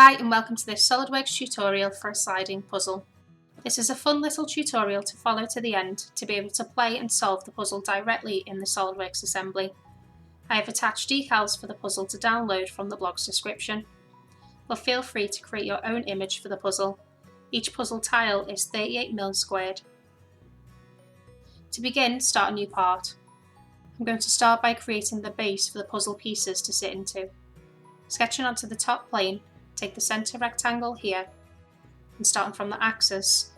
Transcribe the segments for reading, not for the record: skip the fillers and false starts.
Hi and welcome to this SOLIDWORKS tutorial for a sliding puzzle. This is a fun little tutorial to follow to the end to be able to play and solve the puzzle directly in the SOLIDWORKS assembly. I have attached decals for the puzzle to download from the blog's description, but feel free to create your own image for the puzzle. Each puzzle tile is 38mm squared. To begin, start a new part. I'm going to start by creating the base for the puzzle pieces to sit into. Sketching onto the top plane, take the centre rectangle here and starting from the axis,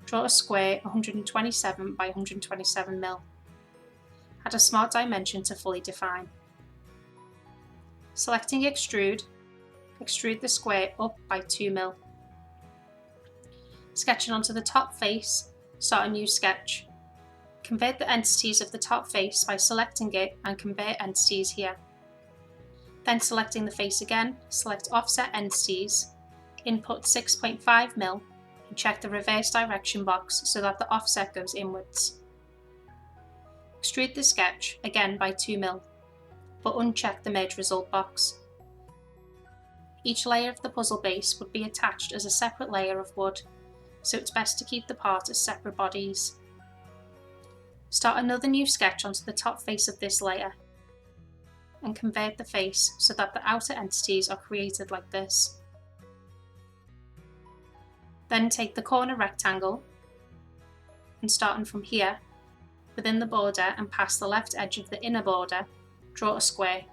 draw a square 127 by 127mm. Add a smart dimension to fully define. Selecting extrude, extrude the square up by 2mm. Sketching onto the top face, start a new sketch. Convert the entities of the top face by selecting it and convert entities here. Then selecting the face again, select offset entities, input 6.5mm and check the reverse direction box so that the offset goes inwards. Extrude the sketch again by 2mm, but uncheck the merge result box. Each layer of the puzzle base would be attached as a separate layer of wood, so it's best to keep the part as separate bodies. Start another new sketch onto the top face of this layer and convert the face so that the outer entities are created like this. Then take the corner rectangle and starting from here, within the border and past the left edge of the inner border, draw a square.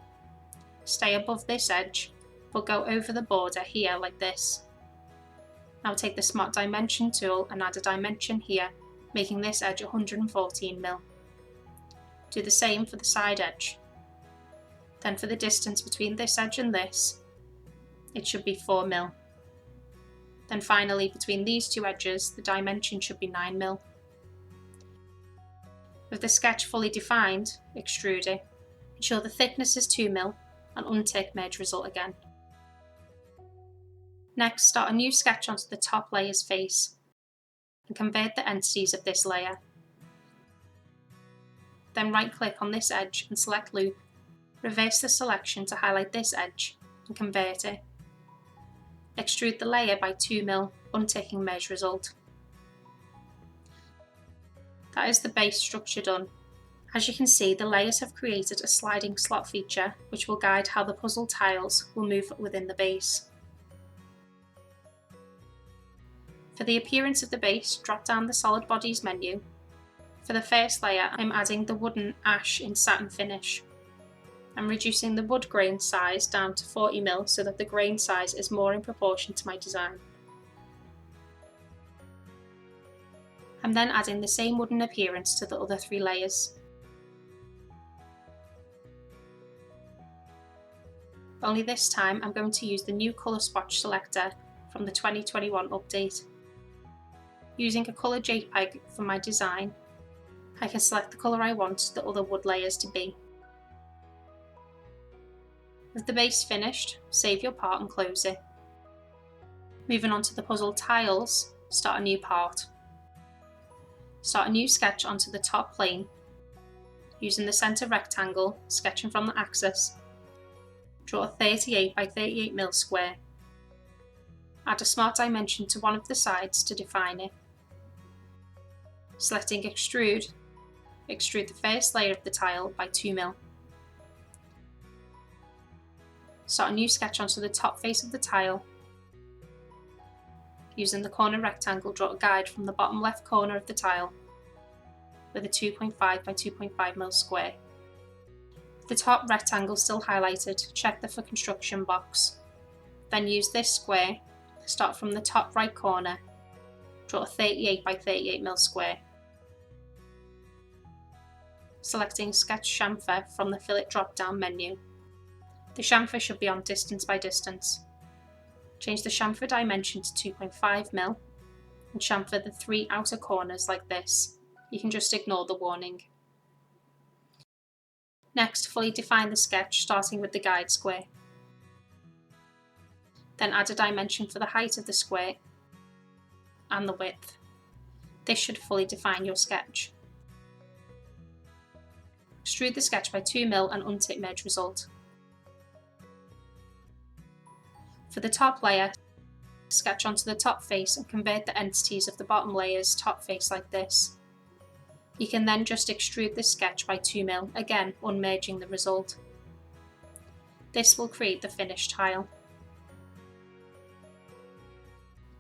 Stay above this edge, but go over the border here like this. Now take the Smart Dimension tool and add a dimension here, making this edge 114mm. Do the same for the side edge. Then for the distance between this edge and this, it should be 4mm. Then finally between these two edges, the dimension should be 9mm. With the sketch fully defined, extrude it. Ensure the thickness is 2mm and untick merge result again. Next, start a new sketch onto the top layer's face and convert the entities of this layer. Then right click on this edge and select loop. Reverse the selection to highlight this edge and convert it. Extrude the layer by 2mm, unticking merge result. That is the base structure done. As you can see, the layers have created a sliding slot feature which will guide how the puzzle tiles will move within the base. For the appearance of the base, drop down the Solid Bodies menu. For the first layer, I'm adding the wooden ash in satin finish. I'm reducing the wood grain size down to 40mm so that the grain size is more in proportion to my design. I'm then adding the same wooden appearance to the other three layers. Only this time I'm going to use the new colour swatch selector from the 2021 update. Using a colour JPEG for my design, I can select the colour I want the other wood layers to be. With the base finished, save your part and close it. Moving on to the puzzle tiles, start a new part. Start a new sketch onto the top plane. Using the centre rectangle, sketching from the axis, draw a 38 by 38mm square. Add a smart dimension to one of the sides to define it. Selecting extrude, extrude the first layer of the tile by 2mm. Start a new sketch onto the top face of the tile. Using the corner rectangle, draw a guide from the bottom left corner of the tile with a 2.5 by 2.5mm square. With the top rectangle still highlighted, check the For Construction box. Then use this square, start from the top right corner, draw a 38 by 38mm square. Selecting Sketch Chamfer from the Fillet drop-down menu. The chamfer should be on distance by distance. Change the chamfer dimension to 2.5mm and chamfer the three outer corners like this. You can just ignore the warning. Next, fully define the sketch starting with the guide square. Then add a dimension for the height of the square and the width. This should fully define your sketch. Extrude the sketch by 2mm and untick merge result. For the top layer, sketch onto the top face and convert the entities of the bottom layer's top face like this. You can then just extrude this sketch by 2mm, again unmerging the result. This will create the finished tile.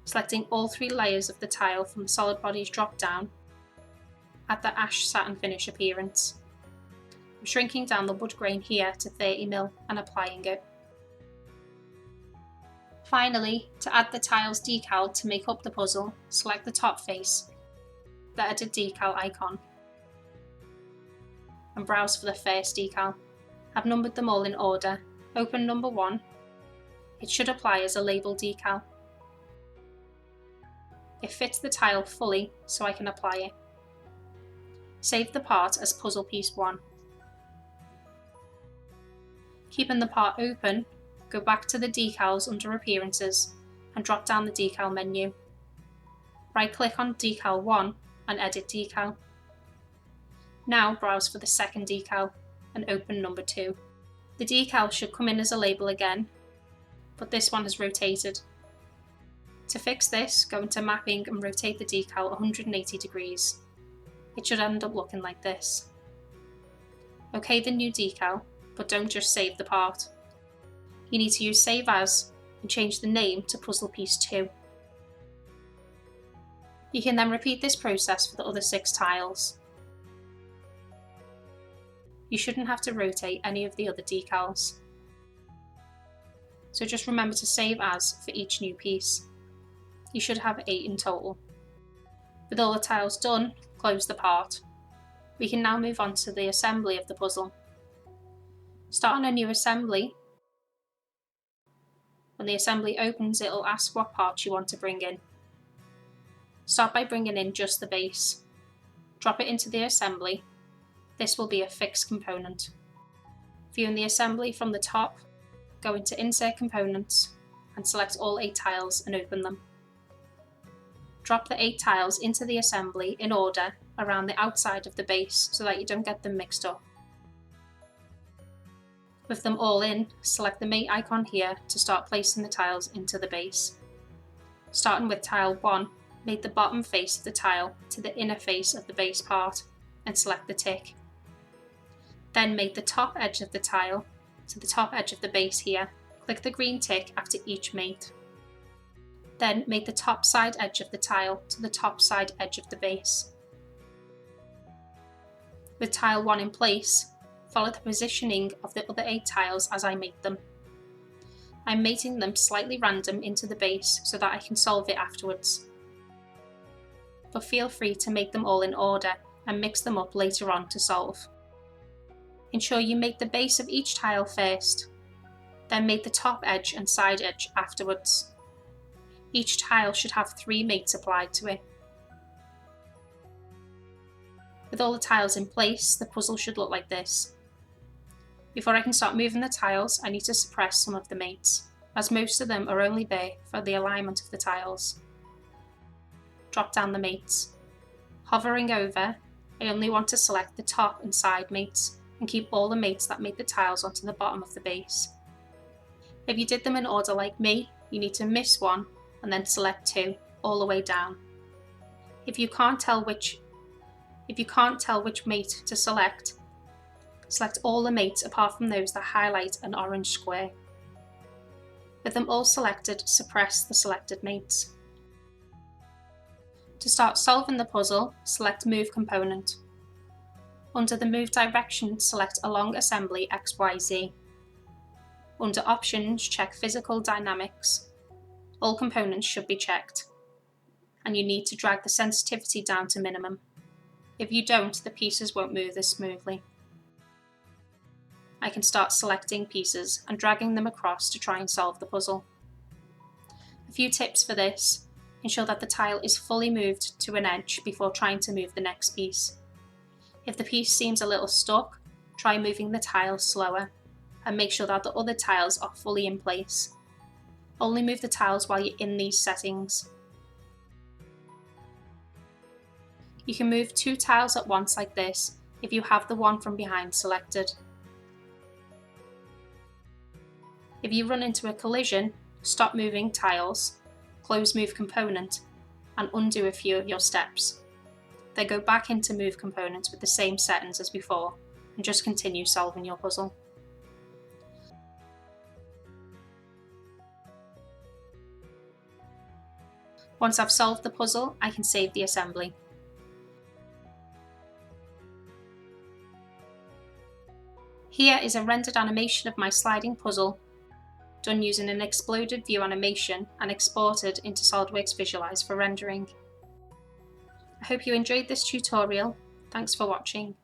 Selecting all 3 layers of the tile from the solid bodies drop down, add the ash satin finish appearance. I'm shrinking down the wood grain here to 30mm and applying it. Finally, to add the tile's decal to make up the puzzle, select the top face, the edit decal icon, and browse for the first decal. I've numbered them all in order. Open number 1. It should apply as a label decal. It fits the tile fully, so I can apply it. Save the part as puzzle piece 1. Keeping the part open, go back to the decals under appearances and drop down the decal menu. Right click on decal 1 and edit decal. Now browse for the second decal and open number 2. The decal should come in as a label again, but this one has rotated. To fix this, go into mapping and rotate the decal 180 degrees. It should end up looking like this. OK the new decal, but don't just save the part. You need to use Save As and change the name to Puzzle Piece 2. You can then repeat this process for the other 6 tiles. You shouldn't have to rotate any of the other decals. So just remember to Save As for each new piece. You should have 8 in total. With all the tiles done, close the part. We can now move on to the assembly of the puzzle. Start on a new assembly. When the assembly opens, it will ask what parts you want to bring in. Start by bringing in just the base. Drop it into the assembly. This will be a fixed component. Viewing the assembly from the top, go into Insert Components and select all 8 tiles and open them. Drop the 8 tiles into the assembly in order around the outside of the base so that you don't get them mixed up. With them all in, select the mate icon here to start placing the tiles into the base. Starting with tile 1, mate the bottom face of the tile to the inner face of the base part and select the tick. Then mate the top edge of the tile to the top edge of the base here. Click the green tick after each mate. Then mate the top side edge of the tile to the top side edge of the base. With tile 1 in place, follow the positioning of the other 8 tiles as I mate them. I'm mating them slightly random into the base so that I can solve it afterwards. But feel free to make them all in order and mix them up later on to solve. Ensure you make the base of each tile first, then mate the top edge and side edge afterwards. Each tile should have 3 mates applied to it. With all the tiles in place, the puzzle should look like this. Before I can start moving the tiles, I need to suppress some of the mates, as most of them are only there for the alignment of the tiles. Drop down the mates. Hovering over, I only want to select the top and side mates, and keep all the mates that mate the tiles onto the bottom of the base. If you did them in order like me, you need to miss one and then select 2 all the way down. If you can't tell which mate to select, select all the mates apart from those that highlight an orange square. With them all selected, suppress the selected mates. To start solving the puzzle, select Move Component. Under the Move Direction, select Along Assembly XYZ. Under Options, check Physical Dynamics. All components should be checked, and you need to drag the sensitivity down to minimum. If you don't, the pieces won't move as smoothly. I can start selecting pieces and dragging them across to try and solve the puzzle. A few tips for this: ensure that the tile is fully moved to an edge before trying to move the next piece. If the piece seems a little stuck, try moving the tile slower, and make sure that the other tiles are fully in place. Only move the tiles while you're in these settings. You can move 2 tiles at once like this if you have the one from behind selected. If you run into a collision, stop moving tiles, close move component, and undo a few of your steps. Then go back into move component with the same settings as before, and just continue solving your puzzle. Once I've solved the puzzle, I can save the assembly. Here is a rendered animation of my sliding puzzle, done using an exploded view animation and exported into SOLIDWORKS Visualize for rendering. I hope you enjoyed this tutorial. Thanks for watching.